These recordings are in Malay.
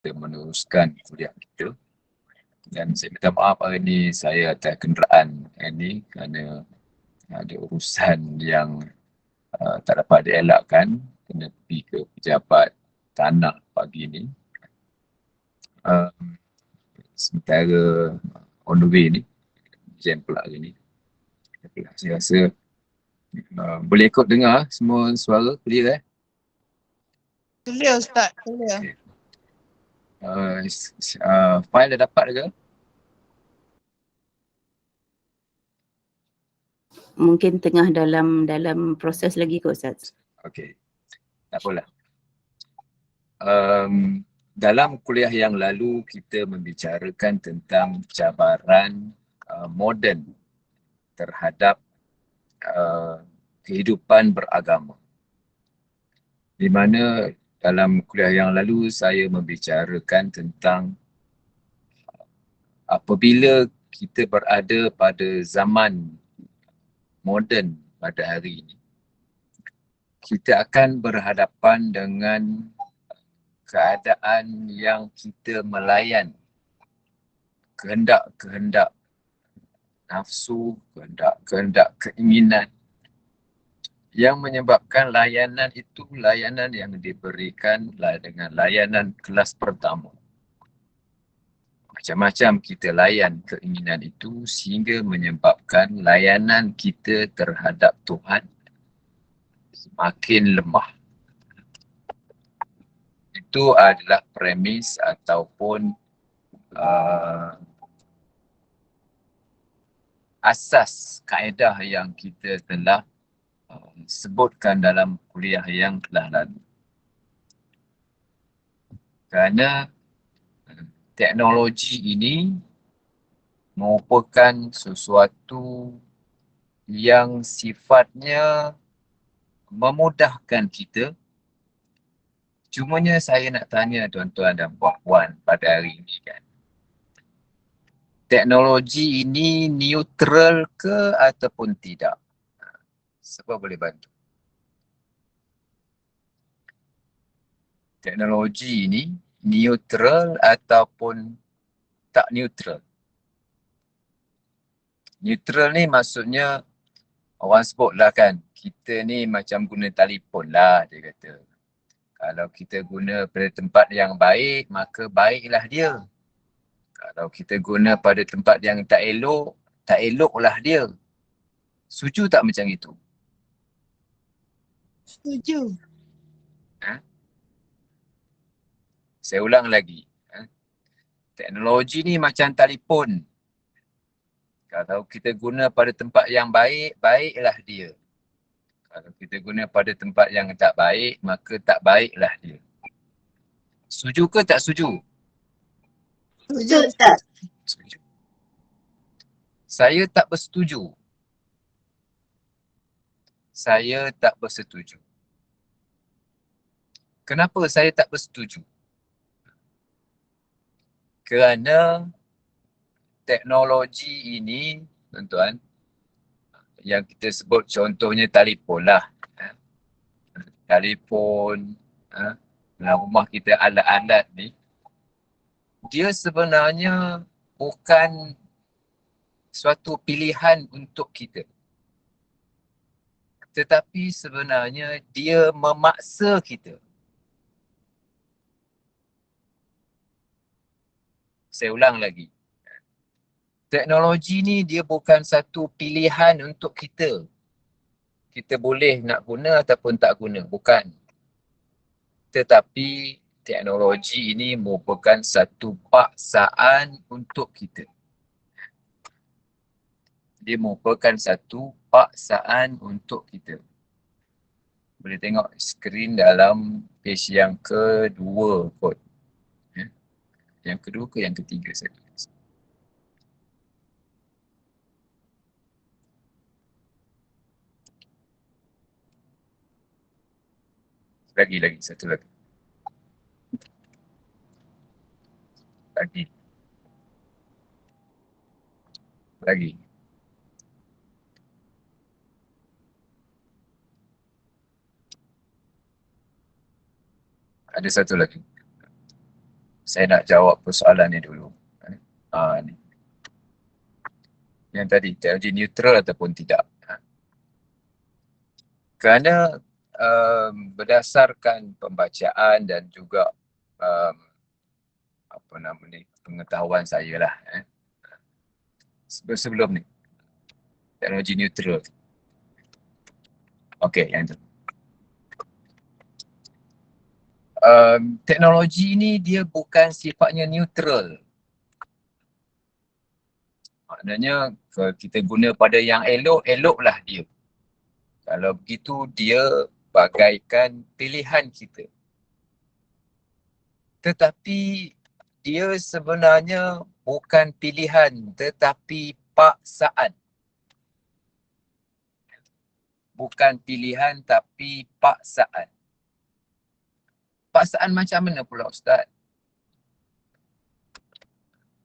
kita meneruskan kuliah kita. Dan saya minta maaf hari ni saya atas kenderaan hari ni kerana ada urusan yang tak dapat dielakkan, kena pergi ke pejabat tanah pagi ni. Sementara on the way ni, jam pula hari ni. Saya rasa boleh ikut dengar semua suara clear Clear Ustaz, clear. File dah dapat ke? Mungkin tengah dalam proses lagi kot Ustaz. Okey, tak apalah. Dalam kuliah yang lalu kita membicarakan tentang cabaran moden terhadap kehidupan beragama. Di mana dalam kuliah yang lalu saya membicarakan tentang apabila kita berada pada zaman moden pada hari ini, kita akan berhadapan dengan keadaan yang kita melayan kehendak-kehendak nafsu, kehendak-kehendak keinginan yang menyebabkan layanan itu layanan yang diberikan dengan layanan kelas pertama. Macam-macam kita layan keinginan itu sehingga menyebabkan layanan kita terhadap Tuhan semakin lemah. Itu adalah premis ataupun asas kaedah yang kita telah sebutkan dalam kuliah yang telah lalu. Kerana teknologi ini merupakan sesuatu yang sifatnya memudahkan kita. Cumanya saya nak tanya tuan-tuan dan puan-puan pada hari ini kan. Teknologi ini neutral ke ataupun tidak? Siapa boleh bantu? Teknologi ini neutral ataupun tak neutral? Neutral ni maksudnya orang sebut lah kan, kita ni macam guna telefon lah dia kata. Kalau kita guna pada tempat yang baik, maka baiklah dia. Kalau kita guna pada tempat yang tak elok, tak eloklah dia. Setuju tak macam itu? Setuju. Saya ulang lagi. Teknologi ni macam telefon. Kalau kita guna pada tempat yang baik, baiklah dia. Kalau kita guna pada tempat yang tak baik, maka tak baiklah dia. Setuju ke tak setuju? Setuju Ustaz. Setuju. Saya tak bersetuju. Saya tak bersetuju. Kenapa saya tak bersetuju? Kerana teknologi ini, tuan-tuan, yang kita sebut contohnya telefon lah. Telefon, dalam rumah kita alat-alat ni, dia sebenarnya bukan suatu pilihan untuk kita. Tetapi sebenarnya dia memaksa kita. Saya ulang lagi. Teknologi ni dia bukan satu pilihan untuk kita. Kita boleh nak guna ataupun tak guna, bukan. Tetapi teknologi ini merupakan satu paksaan untuk kita. Dia merupakan satu paksaan untuk kita. Boleh tengok skrin dalam page yang kedua kot. Yang kedua ke yang ketiga saya? Lagi, satu lagi. Lagi. Ada satu lagi. Saya nak jawab persoalan ni dulu. Ni. Yang tadi, teknologi neutral ataupun tidak. Kerana berdasarkan pembacaan dan juga pengetahuan saya lah. Sebelum ni, teknologi neutral. Okey, yang tu. Teknologi ni dia bukan sifatnya neutral. Maknanya kalau kita guna pada yang elok, eloklah dia. Kalau begitu dia bagaikan pilihan kita. Tetapi dia sebenarnya bukan pilihan tetapi paksaan. Bukan pilihan tapi paksaan. Paksaan macam mana pula Ustaz?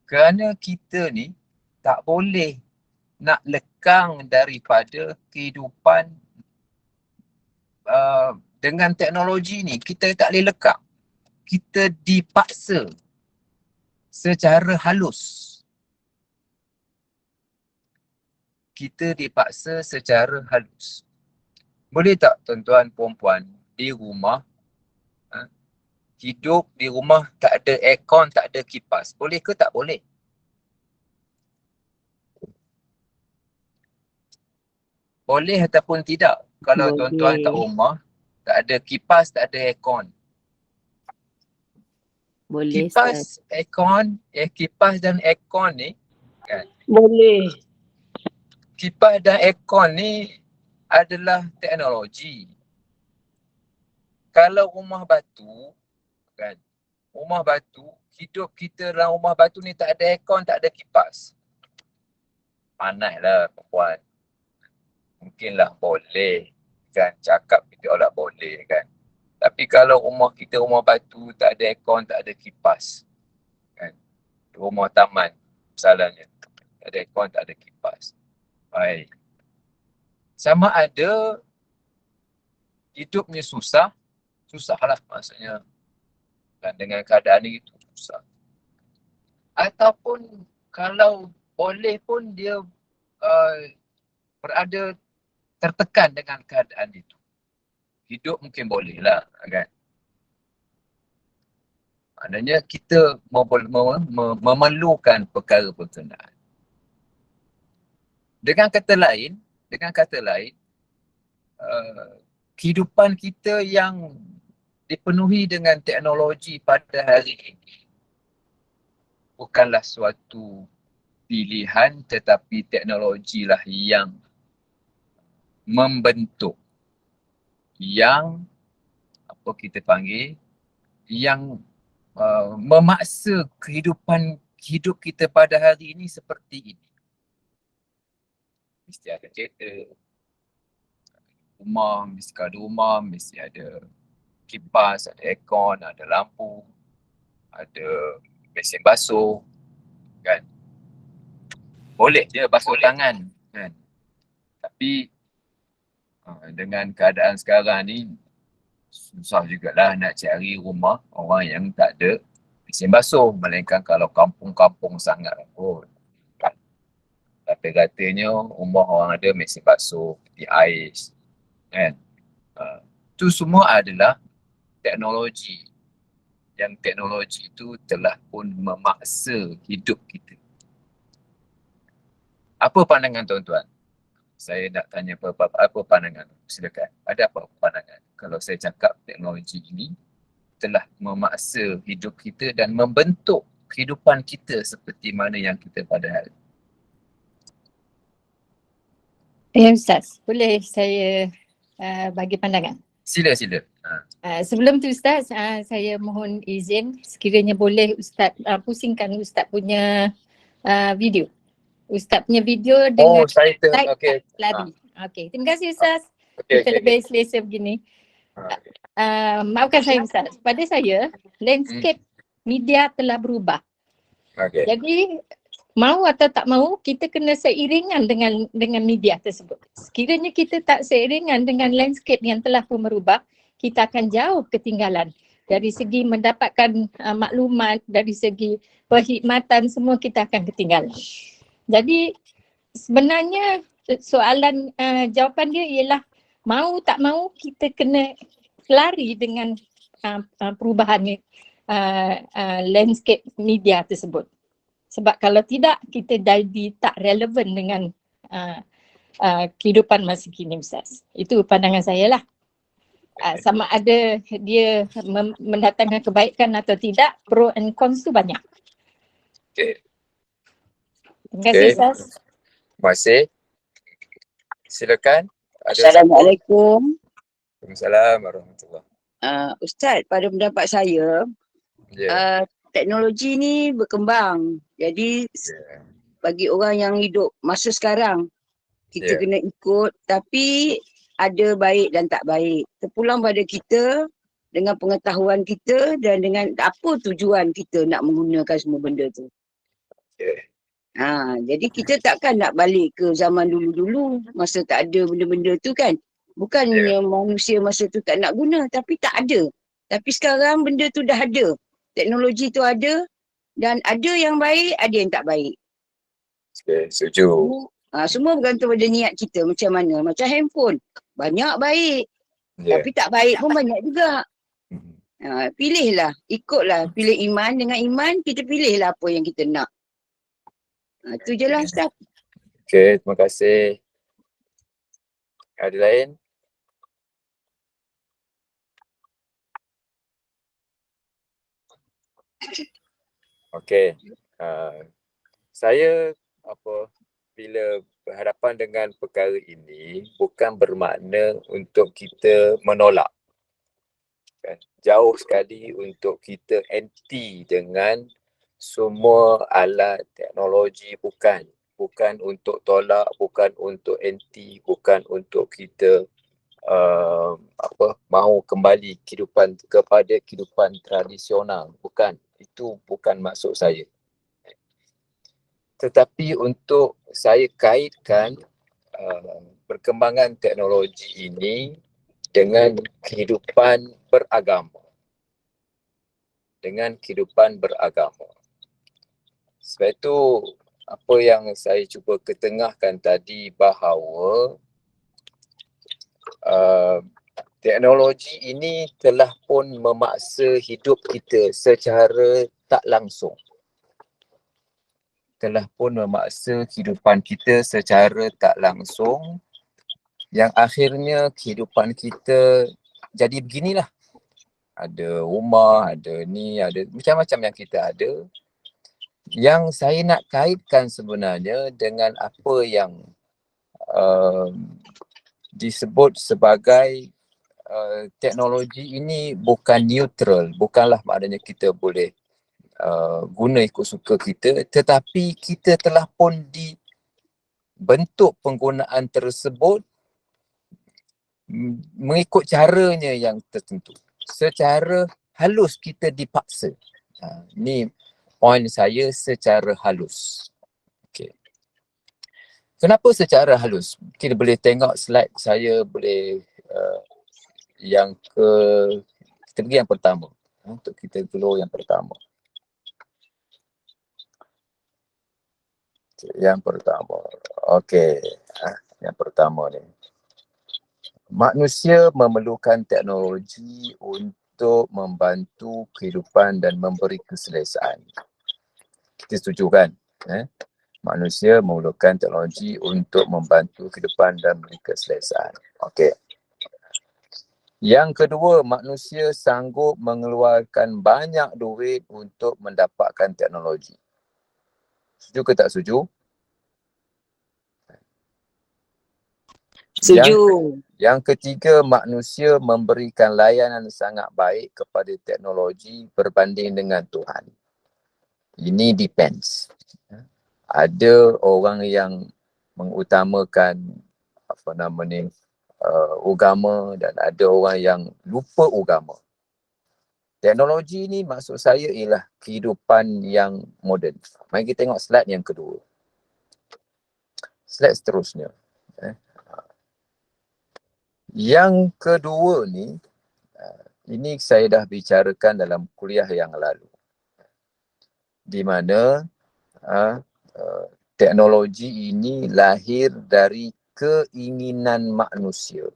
Kerana kita ni tak boleh nak lekang daripada kehidupan dengan teknologi ni. Kita tak boleh lekang. Kita dipaksa secara halus. Kita dipaksa secara halus. Boleh tak tuan-tuan perempuan di rumah hidup di rumah tak ada aircon, tak ada kipas? Boleh ke tak boleh? Boleh ataupun tidak? Kalau Boleh. tuan-tuan kat rumah tak ada kipas, tak ada aircon. Boleh Kipas, aircon, kipas dan aircon ni kan? Boleh. Kipas dan aircon ni adalah teknologi. Kalau rumah batu kan, rumah batu, hidup kita dalam rumah batu ni tak ada aircon, tak ada kipas. Panaslah perempuan. Mungkinlah boleh kan, cakap kita orang boleh kan. Tapi kalau rumah kita rumah batu, tak ada aircon, tak ada kipas kan. Rumah taman misalnya, tak ada aircon, tak ada kipas. Baik. Sama ada hidupnya susah, susahlah maksudnya. Dan dengan keadaan itu susah. Ataupun kalau boleh pun dia berada tertekan dengan keadaan itu. Hidup mungkin boleh lah kan. Maknanya kita memerlukan perkara berkenaan. Dengan kata lain, kehidupan kita yang dipenuhi dengan teknologi pada hari ini bukanlah suatu pilihan tetapi teknologilah yang membentuk, yang apa kita panggil, yang memaksa hidup kita pada hari ini seperti ini. Mesti ada kereta, rumah, mesti ada kipas, ada aircon, ada lampu, ada mesin basuh kan. Boleh je basuh tangan kan. Tapi dengan keadaan sekarang ni susah jugalah nak cari rumah orang yang tak ada mesin basuh, melainkan kalau kampung-kampung sangat pun kan. Kata-katanya rumah orang ada mesin basuh, peti ais kan. Itu semua adalah teknologi. Yang teknologi itu telah pun memaksa hidup kita. Apa pandangan tuan-tuan? Saya nak tanya apa pandangan? Silakan. Ada apa pandangan? Kalau saya cakap teknologi ini telah memaksa hidup kita dan membentuk kehidupan kita seperti mana yang kita pada hari. Ya Ustaz, boleh saya bagi pandangan? Sila. Sebelum tu Ustaz, saya mohon izin sekiranya boleh Ustaz pusingkan Ustaz punya video. Ustaz punya video dengan saya slide okey. lari. Okey, terima kasih Ustaz. Okey. Kita lebih selesa begini. Maafkan saya Ustaz. Pada saya, landscape media telah berubah. Okey. Jadi mau atau tak mau, kita kena seiringan dengan media tersebut. Sekiranya kita tak seiringan dengan landscape yang telah pun berubah, kita akan jauh ketinggalan. dari segi mendapatkan maklumat, dari segi perkhidmatan, semua kita akan ketinggalan. Jadi sebenarnya soalan jawapan dia ialah mau tak mau kita kena lari dengan perubahan landscape media tersebut. Sebab kalau tidak, kita jadi tak relevan dengan kehidupan masa kini, Ustaz. Itu pandangan saya lah. Sama ada dia mendatangkan kebaikan atau tidak, pro and cons tu banyak. Okay. Terima kasih, Ustaz. Terima kasih. Silakan. Assalamualaikum. Waalaikumsalam warahmatullahi. Ustaz, pada pendapat saya, Ya. teknologi ni berkembang. Jadi bagi orang yang hidup masa sekarang, kita kena ikut, tapi ada baik dan tak baik. Terpulang pada kita dengan pengetahuan kita dan dengan apa tujuan kita nak menggunakan semua benda tu. Jadi kita takkan nak balik ke zaman dulu-dulu masa tak ada benda-benda tu kan. Bukannya manusia masa tu tak nak guna, tapi tak ada. Tapi sekarang benda tu dah ada. Teknologi tu ada dan ada yang baik, ada yang tak baik. Okay, setuju. Semua bergantung pada niat kita macam mana. Macam handphone, banyak baik. Tapi tak baik pun banyak juga. Pilihlah, ikutlah. Pilih iman, dengan iman kita pilihlah apa yang kita nak. Itu je lah Ustaz. Okay, terima kasih. Ada lain? Okay. Saya bila berhadapan dengan perkara ini bukan bermakna untuk kita menolak. Kan? Jauh sekali untuk kita anti dengan semua alat teknologi, bukan untuk tolak, bukan untuk anti, bukan untuk kita mahu kembali kepada kehidupan tradisional, bukan. Itu bukan maksud saya. Tetapi untuk saya kaitkan perkembangan teknologi ini dengan kehidupan beragama. Sebab itu apa yang saya cuba ketengahkan tadi bahawa teknologi ini telah pun memaksa hidup kita secara tak langsung. Yang akhirnya kehidupan kita jadi beginilah. Ada rumah, ada ni, ada macam-macam yang kita ada. Yang saya nak kaitkan sebenarnya dengan apa yang disebut sebagai teknologi ini bukan neutral. Bukanlah maknanya kita boleh guna ikut suka kita, tetapi kita telah pun dibentuk penggunaan tersebut mengikut caranya yang tertentu. Secara halus kita dipaksa. Ni poin saya, secara halus. Okay. Kenapa secara halus? Kita boleh tengok slide saya, boleh kita pergi yang pertama. Untuk kita keluar yang pertama. Okey. Yang pertama ni. Manusia memerlukan teknologi untuk membantu kehidupan dan memberi keselesaan. Kita setuju kan? Manusia memerlukan teknologi untuk membantu kehidupan dan memberi keselesaan. Okey. Yang kedua, manusia sanggup mengeluarkan banyak duit untuk mendapatkan teknologi. Setuju ke tak setuju? Setuju. Yang ketiga, manusia memberikan layanan sangat baik kepada teknologi berbanding dengan Tuhan. Ini depends. Ada orang yang mengutamakan agama dan ada orang yang lupa agama. Teknologi ni maksud saya ialah kehidupan yang moden. Mari kita tengok slide yang kedua. Slide seterusnya. Yang kedua ni, Ini saya dah bicarakan dalam kuliah yang lalu. Di mana teknologi ini lahir dari keinginan manusia.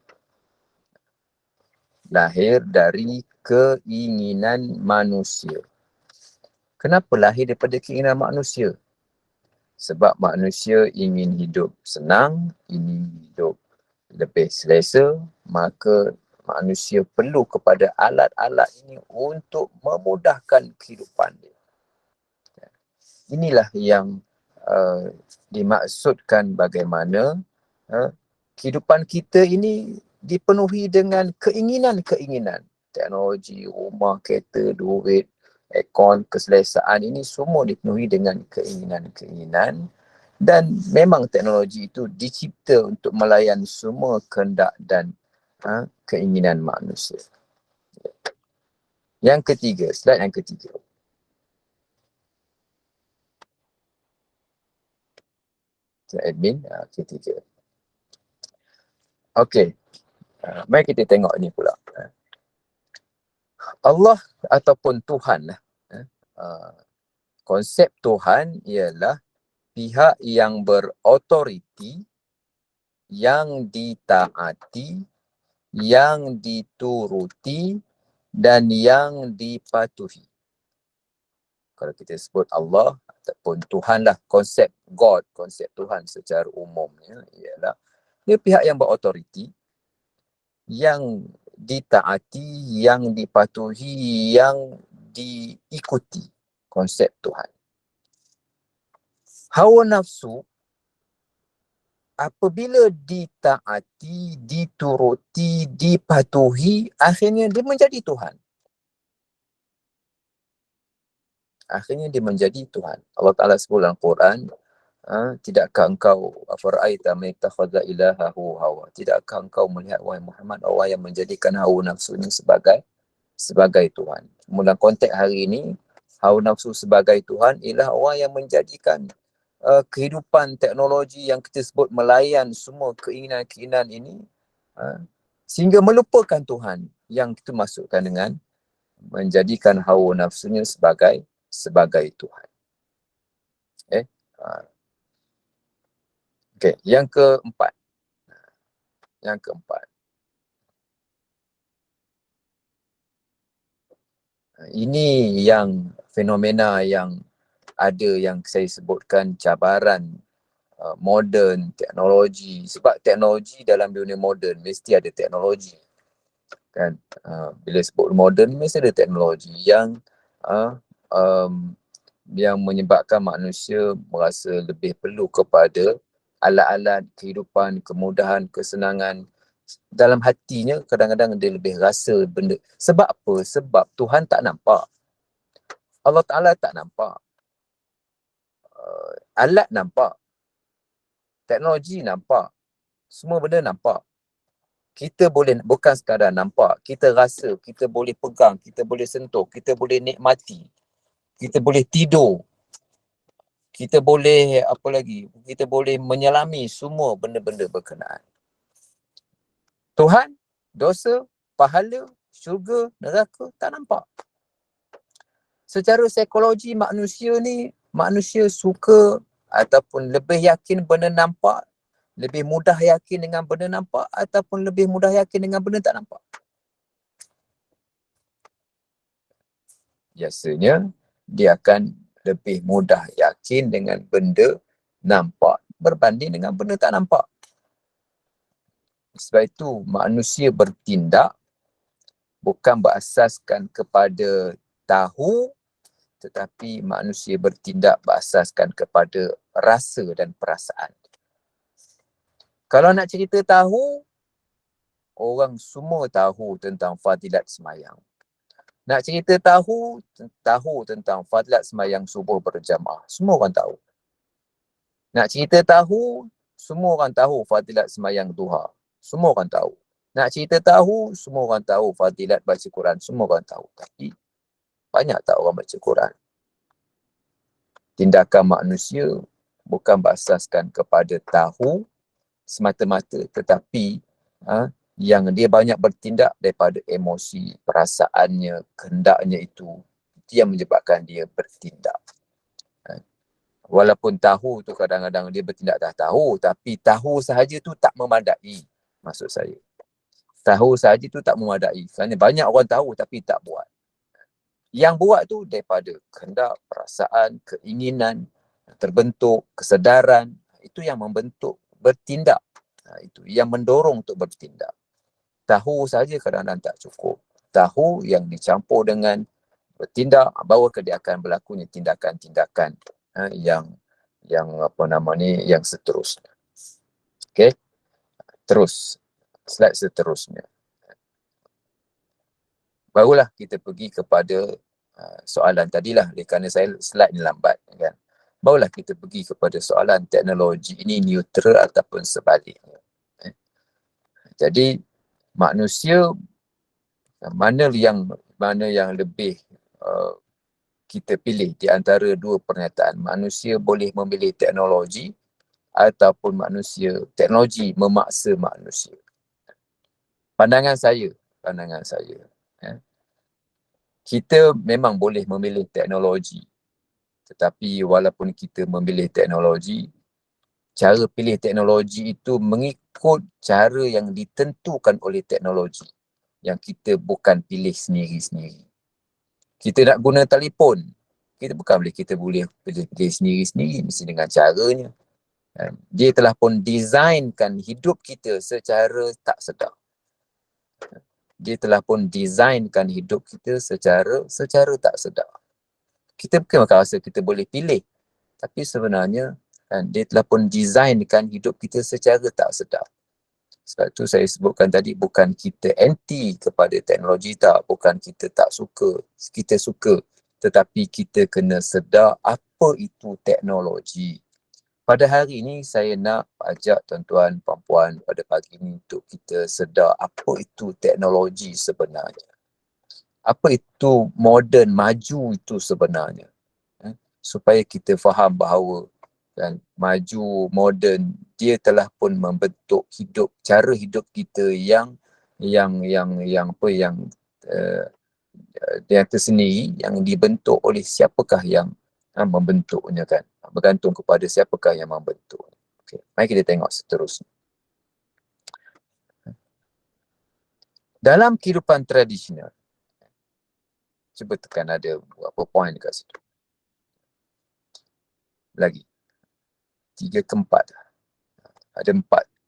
Lahir dari keinginan manusia. Kenapa lahir daripada keinginan manusia? Sebab manusia ingin hidup senang, ingin hidup lebih selesa, maka manusia perlu kepada alat-alat ini untuk memudahkan kehidupan dia. Inilah yang dimaksudkan bagaimana kehidupan kita ini dipenuhi dengan keinginan-keinginan. Teknologi, rumah, kereta, duit, aircon, keselesaan ini semua dipenuhi dengan keinginan-keinginan. Dan memang teknologi itu dicipta untuk melayan semua kehendak dan keinginan manusia. Yang ketiga, slide yang ketiga. Admin, ketiga. Okey, mari kita tengok ni pula. Allah ataupun Tuhan lah. Konsep Tuhan ialah pihak yang berautoriti, yang ditaati, yang dituruti dan yang dipatuhi. Kalau kita sebut Allah ataupun Tuhan lah, konsep God, konsep Tuhan secara umumnya ialah dia pihak yang berautoriti, yang ditaati, yang dipatuhi, yang diikuti. Konsep Tuhan. Hawa nafsu apabila ditaati, dituruti, dipatuhi, akhirnya dia menjadi Tuhan. Akhirnya dia menjadi Tuhan. Allah Ta'ala sebut dalam Quran, tidakkah engkau afara'aita man ittakhadha ilahahu hawa? Tidakkah engkau melihat wahai Muhammad orang yang menjadikan hawa nafsunya sebagai Tuhan. Dalam konteks hari ini, hawa nafsu sebagai Tuhan ialah orang yang menjadikan kehidupan teknologi yang kita sebut melayan semua keinginan-keinginan ini sehingga melupakan Tuhan yang kita masukkan dengan menjadikan hawa nafsunya sebagai Tuhan. Okey, yang keempat. Ini yang fenomena yang ada yang saya sebutkan cabaran moden, teknologi. Sebab teknologi dalam dunia moden mesti ada teknologi. Kan? Bila sebut moden mesti ada teknologi yang menyebabkan manusia merasa lebih perlu kepada alat-alat kehidupan, kemudahan, kesenangan. Dalam hatinya kadang-kadang dia lebih rasa benda. Sebab apa? Sebab Tuhan tak nampak. Allah Ta'ala tak nampak. Alat nampak. Teknologi nampak. Semua benda nampak. Kita boleh, bukan sekadar nampak, kita rasa, kita boleh pegang, kita boleh sentuh, kita boleh nikmati. Kita boleh tidur. Kita boleh, apa lagi? Kita boleh menyelami semua benda-benda berkenaan. Tuhan, dosa, pahala, syurga, neraka, tak nampak. Secara psikologi manusia ni, manusia suka ataupun lebih yakin benda nampak, lebih mudah yakin dengan benda nampak ataupun lebih mudah yakin dengan benda tak nampak. Biasanya, dia akan lebih mudah yakin dengan benda nampak berbanding dengan benda tak nampak. Sebab itu manusia bertindak bukan berasaskan kepada tahu, tetapi manusia bertindak berasaskan kepada rasa dan perasaan. Kalau nak cerita tahu, orang semua tahu tentang fadilat semayang. Nak cerita tahu tentang fadilat semayang subuh berjamaah. Semua orang tahu. Nak cerita tahu, semua orang tahu fadilat semayang duha. Semua orang tahu. Nak cerita tahu, semua orang tahu fadilat baca Quran. Semua orang tahu. Tapi banyak tak orang baca Quran? Tindakan manusia bukan berasaskan kepada tahu semata-mata, tetapi yang dia banyak bertindak daripada emosi, perasaannya, kehendaknya itu yang menyebabkan dia bertindak. Walaupun tahu tu kadang-kadang dia bertindak dah tahu, tapi tahu sahaja tu tak memadai, maksud saya. Tahu sahaja tu tak memadai. Kerana banyak orang tahu tapi tak buat. Yang buat tu daripada kehendak, perasaan, keinginan, terbentuk, kesedaran, itu yang membentuk bertindak. Itu yang mendorong untuk bertindak. Tahu saja kadang-kadang tak cukup. Tahu yang dicampur dengan bertindak, bahawa dia akan berlakunya tindakan-tindakan yang apa nama ni, yang seterusnya. Okey. Terus slide seterusnya. Barulah kita pergi kepada soalan tadilah, kerana saya slide ni lambat kan. Barulah kita pergi kepada soalan teknologi ini neutral ataupun sebaliknya. Jadi manusia mana yang lebih kita pilih di antara dua pernyataan. Manusia boleh memilih teknologi ataupun teknologi memaksa manusia. Pandangan saya, kita memang boleh memilih teknologi. Tetapi walaupun kita memilih teknologi, cara pilih teknologi itu mengikut cara yang ditentukan oleh teknologi. Yang kita bukan pilih sendiri-sendiri. Kita nak guna telefon, kita boleh pilih sendiri-sendiri, mesti dengan caranya. Dia telah pun desainkan hidup kita secara tak sedar. Dia telah pun desainkan hidup kita secara tak sedar. Kita bukan rasa kita boleh pilih, tapi sebenarnya dia telah pun desainkan hidup kita secara tak sedar. Sebab tu saya sebutkan tadi, bukan kita anti kepada teknologi, bukan kita tak suka, kita suka, tetapi kita kena sedar apa itu teknologi. Pada hari ini saya nak ajak tuan-tuan puan-puan pada pagi ini untuk kita sedar apa itu teknologi sebenarnya. Apa itu moden maju itu sebenarnya. Supaya kita faham bahawa maju moden dia telah pun membentuk cara hidup kita yang tersendiri, yang dibentuk oleh siapakah yang membentuknya kan. Bergantung kepada siapakah yang membentuk. Okay. Mari kita tengok seterusnya. Dalam kehidupan tradisional, cuba tekan ada berapa poin dekat situ. Lagi. 3 ke 4. Ada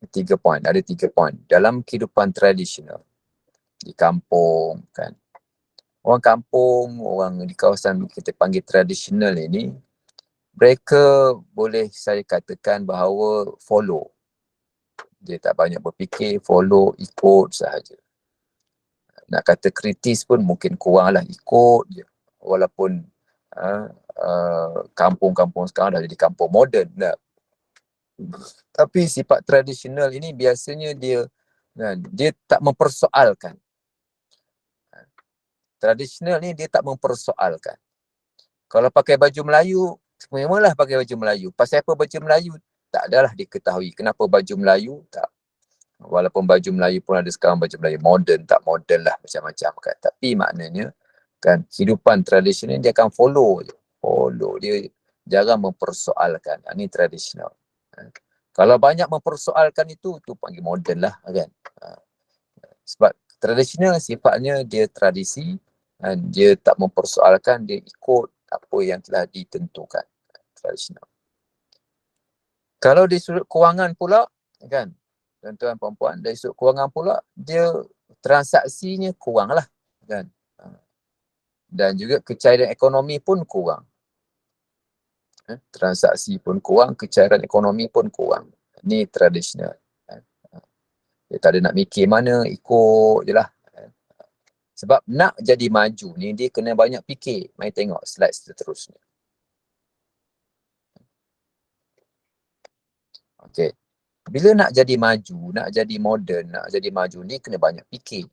3 poin. Ada 3 poin. Dalam kehidupan tradisional, di kampung kan. Orang kampung, orang di kawasan kita panggil tradisional ini, mereka boleh saya katakan bahawa follow. Dia tak banyak berfikir, follow, ikut sahaja. Nak kata kritis pun mungkin kurang lah, ikut je. Walaupun kampung-kampung sekarang dah jadi kampung moden dah. Tapi sifat tradisional ini biasanya dia tak mempersoalkan. Tradisional ni dia tak mempersoalkan. Kalau pakai baju Melayu, memanglah pakai baju Melayu. Pasal apa baju Melayu? Tak adalah diketahui. Kenapa baju Melayu? Tak. Walaupun baju Melayu pun ada sekarang baju Melayu moden, tak moden lah macam-macam kan. Tapi maknanya kan kehidupan tradisional dia akan follow je. Follow, dia jarang mempersoalkan. Ini tradisional. Kalau banyak mempersoalkan itu panggil moden lah kan. Sebab tradisional sifatnya dia tradisi, dan dia tak mempersoalkan, dia ikut apa yang telah ditentukan. Tradisional. Kalau dari sudut kewangan pula, kan, tuan-tuan puan-puan, dari sudut kewangan pula, dia transaksinya kurang lah, kan. Dan juga kecairan ekonomi pun kurang. Transaksi pun kurang, kecairan ekonomi pun kurang. Ini tradisional. Dia tak ada nak mikir mana, ikut je lah. Sebab nak jadi maju ni, dia kena banyak fikir. Mari tengok slide seterusnya. Okey. Bila nak jadi maju, nak jadi moden, nak jadi maju ni kena banyak fikir.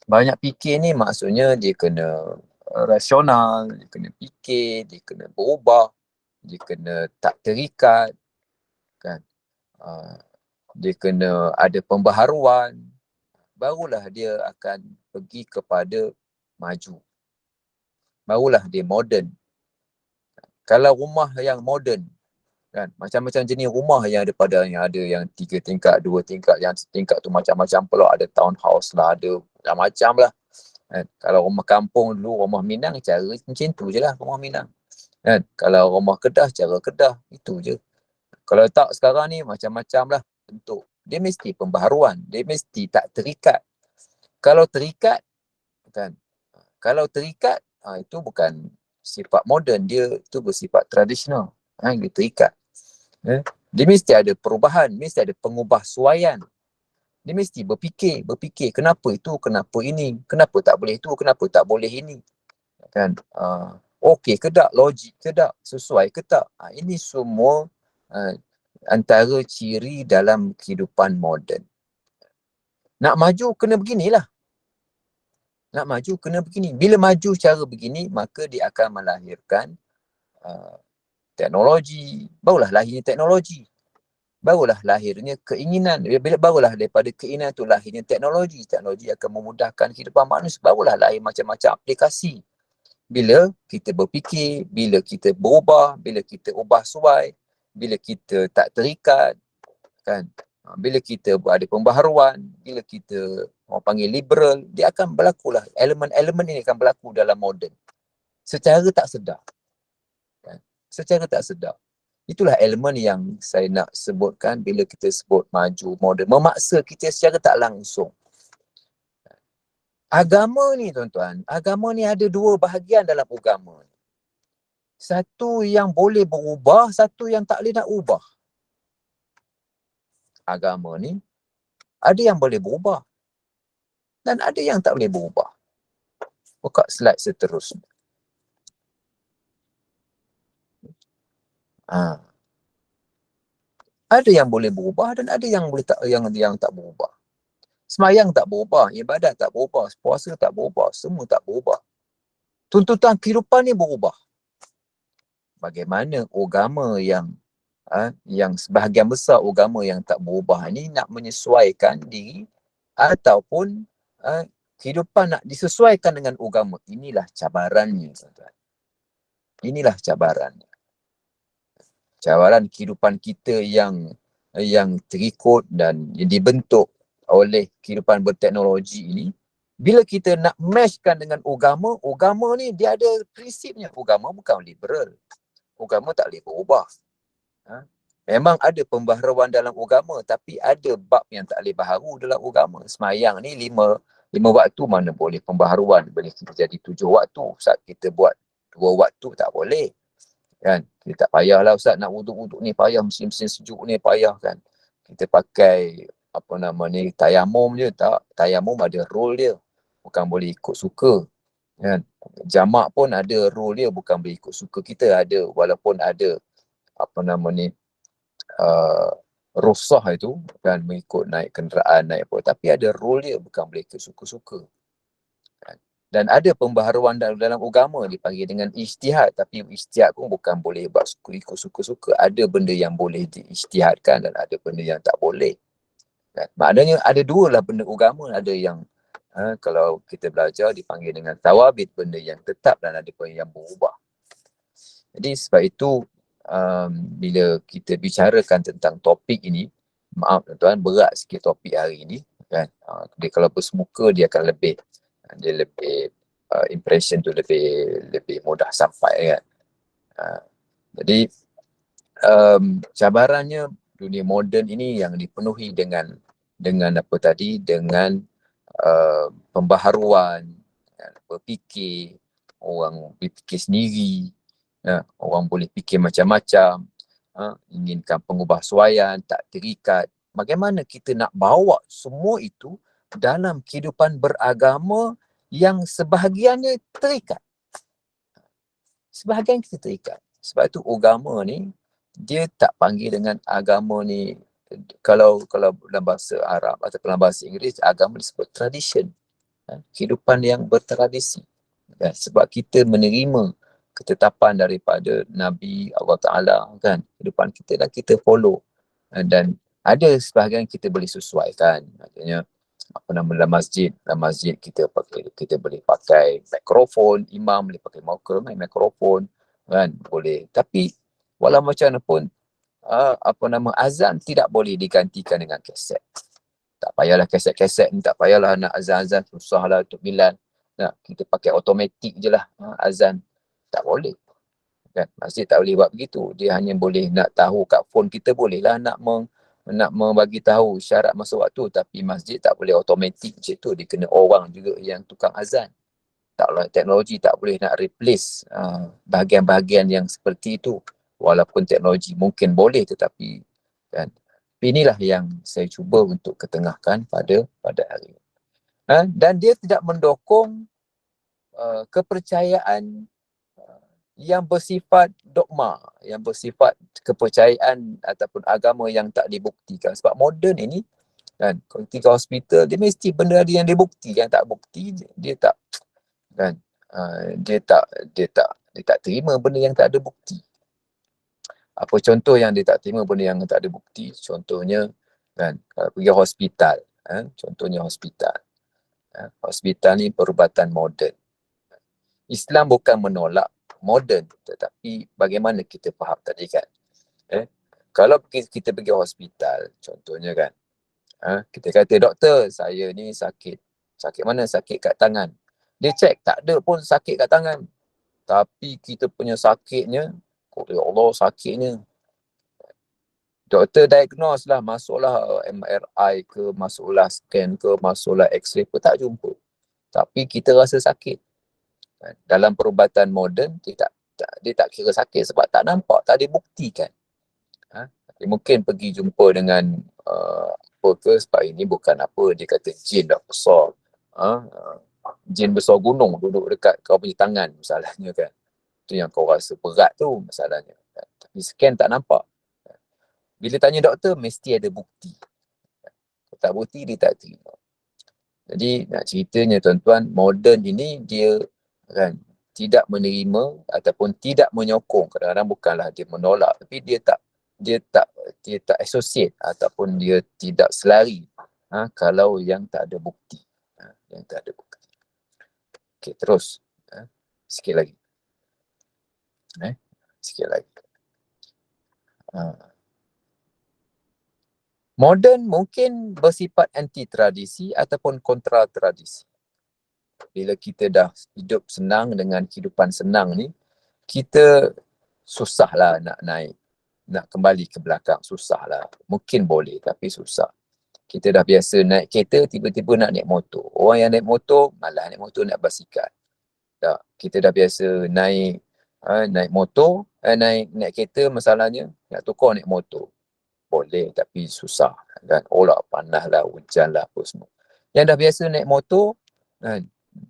Banyak fikir ni maksudnya dia kena rasional, dia kena fikir, dia kena berubah, dia kena tak terikat, kan. dia kena ada pembaharuan, barulah dia akan pergi kepada maju. Barulah dia moden. Kalau rumah yang moden, kan, macam-macam jenis rumah yang ada yang 3 tingkat, 2 tingkat, yang tingkat tu macam-macam pula, ada townhouse lah, ada macam-macam lah. Kan? Kalau rumah kampung dulu, rumah Minang, cara macam tu je lah rumah Minang. Kan? Kalau rumah Kedah, cara Kedah, itu je. Kalau tak sekarang ni macam-macam lah bentuk. Dia mesti pembaharuan, dia mesti tak terikat. Kalau terikat, kan, itu bukan sifat moden, dia tu bersifat tradisional. Dia terikat. Dia mesti ada perubahan, mesti ada pengubahsuaian. Dia mesti berfikir kenapa itu, kenapa ini, kenapa tak boleh itu, kenapa tak boleh ini. Kan? Okey ke tak, logik ke tak, sesuai ke tak. Ini semua antara ciri dalam kehidupan moden. Nak maju kena beginilah. Nak maju kena begini. Bila maju cara begini, maka dia akan melahirkan teknologi. Barulah lahirnya teknologi. Barulah lahirnya keinginan. Barulah daripada keinginan itu lahirnya teknologi. Teknologi akan memudahkan kehidupan manusia. Barulah lahir macam-macam aplikasi. Bila kita berfikir, bila kita berubah, bila kita ubah suai, bila kita tak terikat, kan? Bila kita ada pembaharuan, bila kita orang panggil liberal, dia akan berlakulah. Elemen-elemen ini akan berlaku dalam moden. Secara tak sedar. Kan? Secara tak sedar. Itulah elemen yang saya nak sebutkan bila kita sebut maju moden. Memaksa kita secara tak langsung. Agama ni tuan-tuan, agama ni ada 2 bahagian dalam agama. Satu yang boleh berubah, satu yang tak boleh nak ubah. Agama ni ada yang boleh berubah dan ada yang tak boleh berubah. Buka slide seterusnya. Ada yang boleh berubah dan ada yang boleh tak, yang tak berubah. Semayang tak berubah, ibadat tak berubah, puasa tak berubah, semua tak berubah. Tuntutan kehidupan ni berubah. Bagaimana agama yang sebahagian besar agama yang tak berubah ni nak menyesuaikan diri ataupun kehidupan nak disesuaikan dengan agama. Inilah cabarannya, tuan-tuan. Inilah cabarannya. Cabaran kehidupan kita yang terikut dan dibentuk oleh kehidupan berteknologi ini. Bila kita nak matchkan dengan agama ni dia ada prinsipnya. Agama bukan liberal. Agama tak boleh berubah. Memang ada pembaharuan dalam agama, tapi ada bab yang tak boleh baharu dalam agama. Semayang ni 5 waktu mana boleh pembaharuan, boleh jadi 7 waktu. Ustaz, kita buat 2 waktu tak boleh. Kan? Kita tak payahlah Ustaz nak wuduk-wuduk ni payah, musim-musim sejuk ni payah kan. Kita pakai tayamum je. Tak, tayamum ada rule dia. Bukan boleh ikut suka. Kan? Jamak pun ada rule dia, bukan boleh ikut suka kita. Ada, walaupun ada rusah itu kan, mengikut naik kenderaan, naik apa, tapi ada rule dia, bukan boleh ikut suka-suka. Kan? Dan ada pembaharuan dalam agama dipanggil dengan ijtihad, tapi ijtihad pun bukan boleh ikut suka-suka. Ada benda yang boleh diijtihadkan dan ada benda yang tak boleh. Kan? Maknanya ada 2 lah benda agama. Ada yang kalau kita belajar dipanggil dengan tawabit, benda yang tetap, dan ada benda yang berubah. Jadi sebab itu bila kita bicarakan tentang topik ini, maaf tuan-tuan, berat sikit topik hari ini kan. Dia kalau bersemuka dia akan lebih impression tu lebih mudah sampai kan. Jadi cabarannya dunia moden ini yang dipenuhi dengan apa tadi, dengan pembaharuan, berfikir, orang berfikir sendiri. Orang boleh fikir macam-macam, inginkan pengubahsuaian, tak terikat. Bagaimana kita nak bawa semua itu dalam kehidupan beragama yang sebahagiannya terikat. Sebahagian kita terikat. Sebab itu agama ni, dia tak panggil dengan agama ni, kalau dalam bahasa Arab atau dalam bahasa Inggeris, agama disebut tradition. Kehidupan yang bertradisi. Sebab kita menerima ketetapan daripada Nabi Allah Ta'ala kan, kehidupan kita dan kita follow. Dan Ada sebahagian kita boleh sesuaikan. Maksudnya apa nama dalam masjid kita boleh pakai mikrofon, imam boleh pakai mikrofon kan, boleh. Tapi walau macam mana pun azan tidak boleh digantikan dengan kaset. Tak payahlah kaset-kaset ni, tak payahlah nak azan-azan susahlah untuk Bilal. Nak kita pakai automatik je lah azan. Tak boleh. Kan? Masjid tak boleh buat begitu. Dia hanya boleh nak tahu kat phone kita, bolehlah nak membagi tahu syarat masa waktu, tapi masjid tak boleh automatik macam tu. Dia kena orang juga yang tukang azan. Taklah, teknologi tak boleh nak replace bahagian-bahagian yang seperti itu. Walaupun teknologi mungkin boleh, tetapi kan, inilah yang saya cuba untuk ketengahkan pada hari ini. Dan dia tidak mendokong kepercayaan yang bersifat dogma, yang bersifat kepercayaan ataupun agama yang tak dibuktikan. Sebab moden ini kan, ketika hospital dia mesti benda ada yang dibukti, yang tak bukti dia tak kan, dia tak terima benda yang tak ada bukti. Apa contoh yang dia tak terima benda yang tak ada bukti? Contohnya kan, kalau pergi hospital, contohnya hospital. Hospital ni perubatan moden. Islam bukan menolak moden, tetapi bagaimana kita faham tadi kan. Kalau kita pergi hospital, contohnya kan, kita kata, doktor saya ni sakit. Sakit mana? Sakit kat tangan. Dia cek, tak ada pun sakit kat tangan. Tapi kita punya sakitnya, ya Allah sakitnya. Doktor diagnose lah, masuklah MRI ke, masuklah scan ke, masuklah X-ray pun tak jumpa. Tapi kita rasa sakit. Dalam perubatan moden, dia tak kira sakit sebab tak nampak, tak dibuktikan. Mungkin pergi jumpa dengan apa ke, sebab ini bukan apa, dia kata jin dah besar. Jin besar gunung duduk dekat kau punya tangan masalahnya kan. Itu yang kau rasa berat tu masalahnya. Tapi scan tak nampak. Bila tanya doktor, mesti ada bukti. Kalau tak bukti, dia tak terima. Jadi nak ceritanya tuan-tuan, moden ini dia kan tidak menerima ataupun tidak menyokong. Kadang-kadang bukanlah dia menolak, tapi dia tak associate ataupun dia tidak selari kalau yang tak ada bukti. Yang tak ada bukti. Okey, terus. Sikit lagi. Sikit lagi. Moden mungkin bersifat anti tradisi ataupun kontra tradisi. Bila kita dah hidup senang dengan kehidupan senang ni, kita susahlah nak naik, nak kembali ke belakang, susahlah. Mungkin boleh tapi susah. Kita dah biasa naik kereta, tiba-tiba nak naik motor. Orang yang naik motor, malah naik motor, naik basikal. Kita dah biasa naik motor, naik kereta, masalahnya nak tukar naik motor. Boleh tapi susah kan. Lah panas lah, hujan lah apa semua. Yang dah biasa naik motor kan,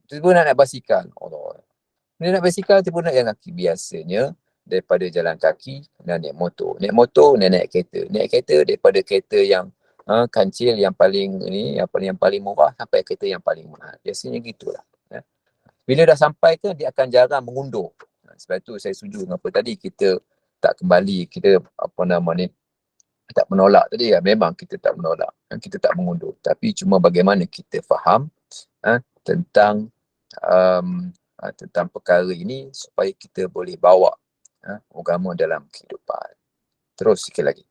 tiba nak naik basikal. Allah. Dia nak basikal, tiba nak jalan kaki. Biasanya daripada jalan kaki nak naik motor. Naik motor nak naik kereta. Naik kereta daripada kereta yang kancil yang paling ni, yang paling murah sampai kereta yang paling mahal. Biasanya gitulah. Bila dah sampai ke, dia akan jarang mengundur. Sebab tu saya setuju dengan apa tadi, kita tak kembali, kita tak menolak tadi ya. Memang kita tak menolak, kita tak mengundur. Tapi cuma bagaimana kita faham tentang perkara ini supaya kita boleh bawa agama dalam kehidupan. Terus sikit lagi.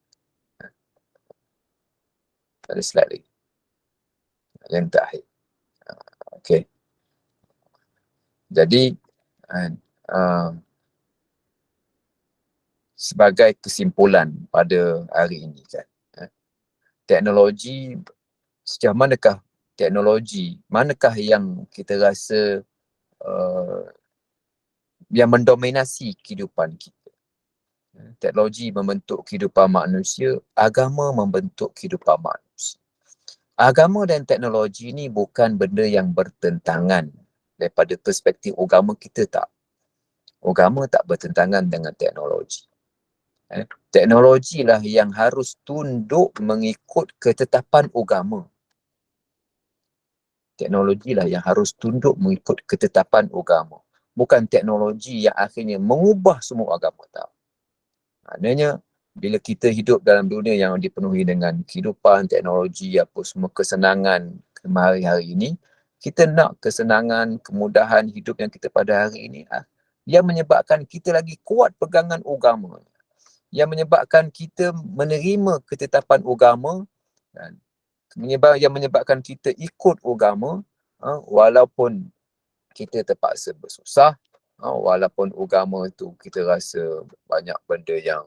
Ada slide lagi. Yang terakhir. Okey. Jadi sebagai kesimpulan pada hari ini kan, teknologi, sejauh manakah teknologi, manakah yang kita rasa yang mendominasi kehidupan kita? Teknologi membentuk kehidupan manusia, agama membentuk kehidupan manusia. Agama dan teknologi ni bukan benda yang bertentangan. Daripada perspektif agama kita tak. Agama tak bertentangan dengan teknologi. Teknologilah yang harus tunduk mengikut ketetapan agama. Teknologilah yang harus tunduk mengikut ketetapan agama. Bukan teknologi yang akhirnya mengubah semua agama. Tak. Maknanya bila kita hidup dalam dunia yang dipenuhi dengan kehidupan, teknologi, apa semua kesenangan hari-hari ini, kita nak kesenangan, kemudahan hidup yang kita pada hari ini, yang menyebabkan kita lagi kuat pegangan agama, yang menyebabkan kita menerima ketetapan agama, dan yang menyebabkan kita ikut agama, walaupun kita terpaksa bersusah, walaupun agama itu kita rasa banyak benda yang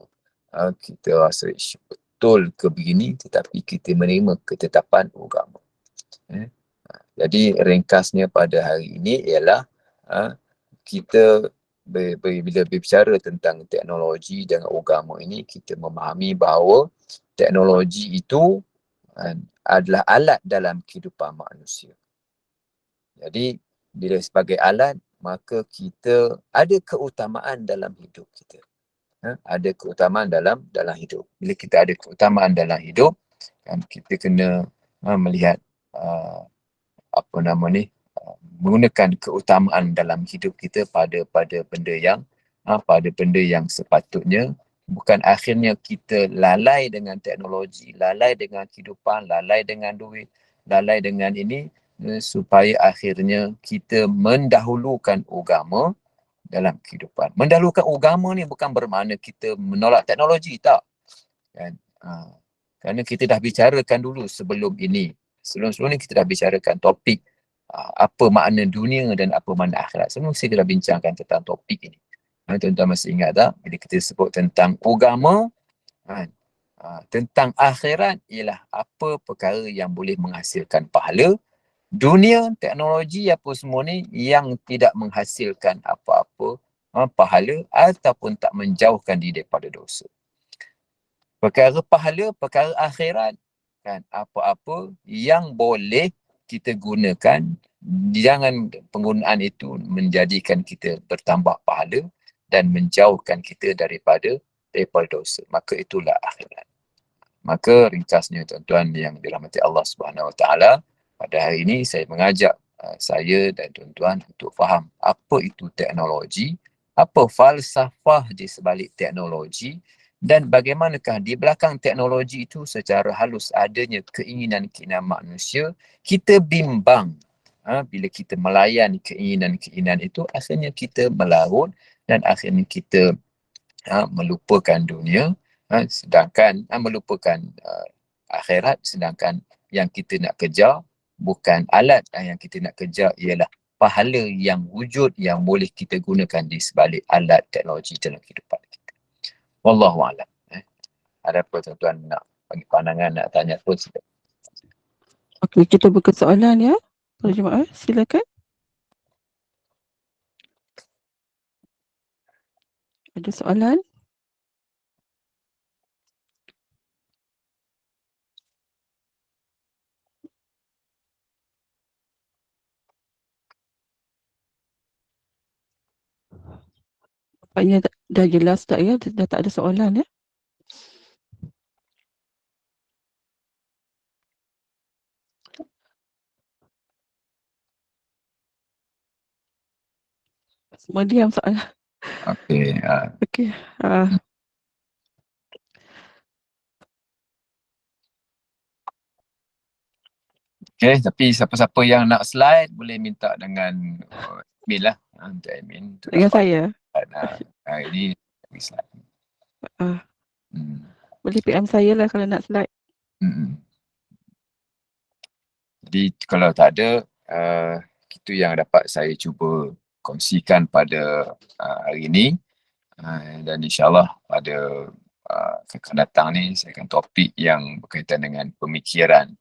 kita rasa betul ke begini, tetapi kita menerima ketetapan agama. Jadi ringkasnya pada hari ini ialah kita bila berbicara tentang teknologi dan agama ini, kita memahami bahawa teknologi itu adalah alat dalam kehidupan manusia. Jadi bila sebagai alat, maka kita ada keutamaan dalam hidup kita. Ada keutamaan dalam hidup. Bila kita ada keutamaan dalam hidup, kan, kita kena melihat menggunakan keutamaan dalam hidup kita pada benda yang sepatutnya, bukan akhirnya kita lalai dengan teknologi, lalai dengan kehidupan, lalai dengan duit, lalai dengan ini, supaya akhirnya kita mendahulukan agama dalam kehidupan. Mendahulukan agama ni bukan bermakna kita menolak teknologi, tak. Kan? Kerana kita dah bicarakan dulu sebelum ini. Sebelum ni kita dah bicarakan topik apa makna dunia dan apa makna akhirat. Semua kita dah bincangkan tentang topik ini. Tuan-tuan masih ingat tak? Bila kita sebut tentang agama, tentang akhirat ialah apa perkara yang boleh menghasilkan pahala. Dunia, teknologi apa semua ni yang tidak menghasilkan apa-apa pahala ataupun tak menjauhkan diri daripada dosa. Perkara pahala, perkara akhirat, kan, apa-apa yang boleh kita gunakan, jangan penggunaan itu menjadikan kita bertambah pahala dan menjauhkan kita daripada dosa. Maka itulah akhirat. Maka ringkasnya tuan-tuan yang dirahmati Allah Subhanahu Wa Taala, pada hari ini saya mengajak saya dan tuan-tuan untuk faham apa itu teknologi, apa falsafah di sebalik teknologi, dan bagaimanakah di belakang teknologi itu secara halus adanya keinginan-keinginan manusia. Kita bimbang bila kita melayan keinginan-keinginan itu, akhirnya kita melarut dan akhirnya kita melupakan dunia, sedangkan melupakan akhirat, sedangkan yang kita nak kejar bukan alat, yang kita nak kejar ialah pahala yang wujud yang boleh kita gunakan di sebalik alat teknologi dalam kehidupan kita. Wallahualam. Ada apa tuan-tuan nak bagi pandangan, nak tanya pun sila. Okey, kita buka soalan ya. Para jemaah, silakan. Ada soalan? Nampaknya dah jelas tak ya? Dah tak ada soalan ya? Semua diam soalan. Okey. Okey. Okey, tapi siapa-siapa yang nak slide boleh minta dengan admin lah. Untuk admin. Dengan saya. Ini bagi slide. Boleh PM saya lah kalau nak slide. Jadi kalau tak ada, itu yang dapat saya cuba kongsikan pada hari ini. Dan insyaAllah pada akan datang ni saya akan topik yang berkaitan dengan pemikiran.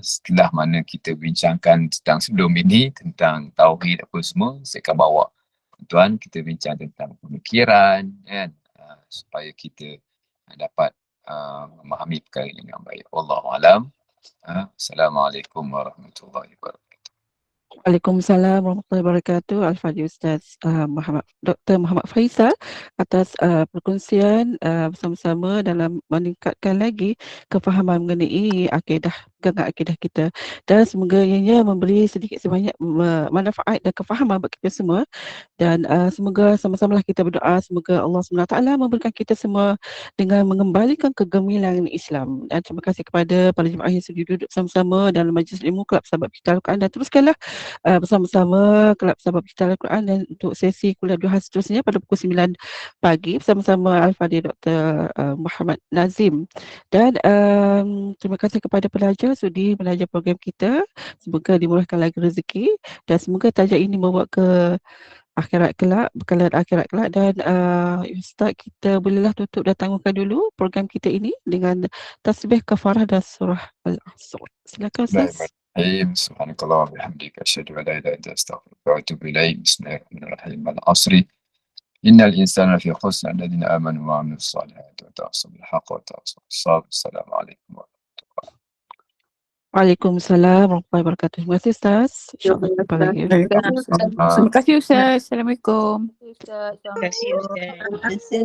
Setelah mana kita bincangkan tentang sebelum ini, tentang tauhid apa semua, saya akan bawa tuan kita bincang tentang pemikiran, kan, supaya kita dapat memahami perkara ini dengan baik. Wallahualam. Assalamualaikum warahmatullahi wabarakatuh. Waalaikumsalam warahmatullahi wabarakatuh. Al-Fadhil Ustaz Dr. Muhammad Faisal atas perkongsian bersama-sama dalam meningkatkan lagi kefahaman mengenai akidah pegangan akidah kita. Dan semoga ianya memberi sedikit sebanyak manfaat dan kefahaman bagi kita semua. Dan semoga sama-samalah kita berdoa semoga Allah SWT memberikan kita semua dengan mengembalikan kegemilangan Islam. Dan terima kasih kepada para jemaah yang sudi duduk sama-sama dalam majlis ilmu Kelab Sahabat Pecinta Al-Quran, dan teruskanlah bersama-sama Kelab Sahabat Pecinta Al-Quran dan untuk sesi kuliah duha seterusnya pada pukul 9 pagi bersama-sama Al-Fadhil Dr. Muhammad Nazim. Dan terima kasih kepada pelajar sudi belajar program kita. Semoga dimurahkan lagi rezeki dan semoga tajuk ini membawa ke akhirat kelak, bekalan akhirat kelak. Dan Ustaz, kita bolehlah tutup dan tangguhkan dulu program kita ini dengan tasbih kafarah dan surah Al-Asr. Silakan Ustaz. Bismillahirrahmanirrahim. Subhanakallah wa bihamdika asyhadu an la ilaha illa anta astaghfiruka wa atubu ilaik. Bismillahirrahmanirrahim. Al-'asri. Innal insana lafi khusr alladziina aamanu wa 'amilus shalihati wa tawassaw bil haqqi wa tawassaw bis sabr. Assalamualaikum warahmatullahi Waalaikumsalam warahmatullahi wabarakatuh. Terima kasih Ustaz. InsyaAllah jumpa lagi. wabarakatuh. Terima kasih Ustaz. Assalamualaikum. Terima kasih Ustaz. Terima kasih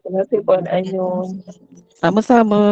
Terima kasih Puan Ainun. Sama-sama.